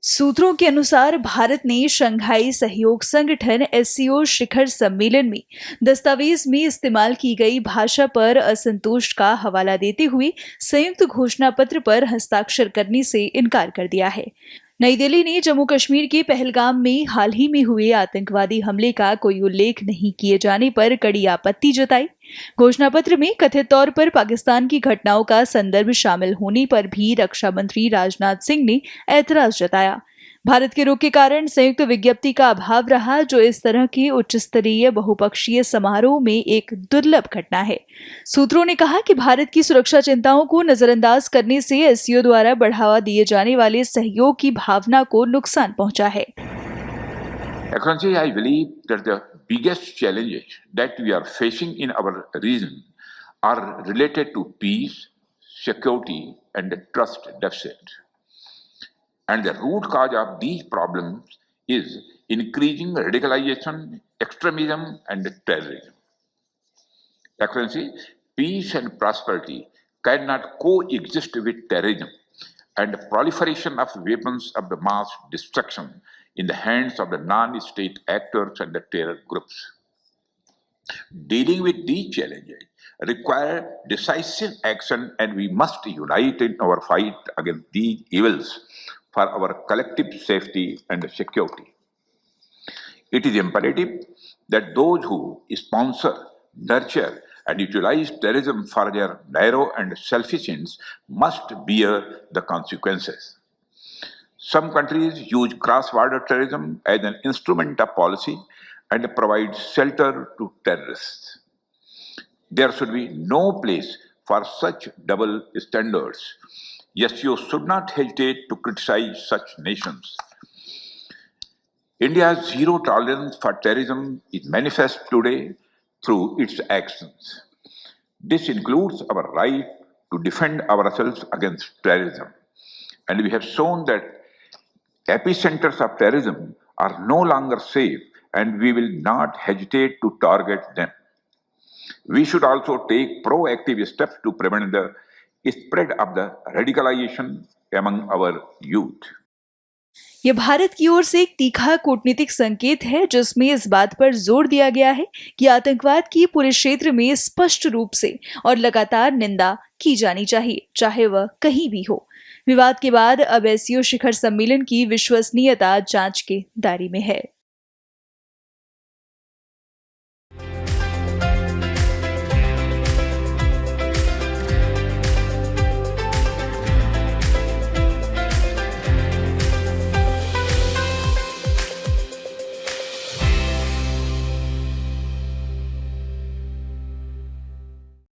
सूत्रों के अनुसार भारत ने शंघाई सहयोग संगठन एससीओ शिखर सम्मेलन में दस्तावेज में इस्तेमाल की गई भाषा पर असंतोष का हवाला देते हुए संयुक्त घोषणा पत्र पर हस्ताक्षर करने से इनकार कर दिया है। नई दिल्ली ने जम्मू कश्मीर के पहलगाम में हाल ही में हुए आतंकवादी हमले का कोई उल्लेख नहीं किए जाने पर कड़ी आपत्ति जताई। घोषणा पत्र में कथित तौर पर पाकिस्तान की घटनाओं का संदर्भ शामिल होने पर भी रक्षा मंत्री राजनाथ सिंह ने ऐतराज जताया। भारत के रुख के कारण संयुक्त विज्ञप्ति का अभाव रहा, जो इस तरह के उच्च स्तरीय बहुपक्षीय समारोह में एक दुर्लभ घटना है। सूत्रों ने कहा कि भारत की सुरक्षा चिंताओं को नजरअंदाज करने से एससीओ द्वारा बढ़ावा दिए जाने वाले सहयोग की भावना को नुकसान पहुंचा है। Excellency, I believe that the biggest challenges that we are facing in our region are related to peace, security, and trust deficit. And the root cause of these problems is increasing radicalization, extremism, and terrorism. Excellency, peace and prosperity cannot coexist with terrorism and proliferation of weapons of the mass destruction in the hands of the non-state actors and the terror groups. Dealing with these challenges require decisive action, and we must unite in our fight against these evils for our collective safety and security. It is imperative that those who sponsor, nurture, and utilize terrorism for their narrow and selfish ends must bear the consequences. Some countries use cross-border terrorism as an instrument of policy and provide shelter to terrorists. There should be no place for such double standards. Yes, you should not hesitate to criticize such nations. India's zero tolerance for terrorism is manifest today through its actions. This includes our right to defend ourselves against terrorism. And we have shown that epicenters of terrorism are no longer safe, and we will not hesitate to target them. We should also take proactive steps to prevent the spread of the radicalization among our youth. यह भारत की ओर से एक तीखा कूटनीतिक संकेत है, जिसमें इस बात पर जोर दिया गया है कि आतंकवाद की पूरे क्षेत्र में स्पष्ट रूप से और लगातार निंदा की जानी चाहिए, चाहे वह कहीं भी हो। विवाद के बाद अब एससीओ शिखर सम्मेलन की विश्वसनीयता जांच के दायरे में है।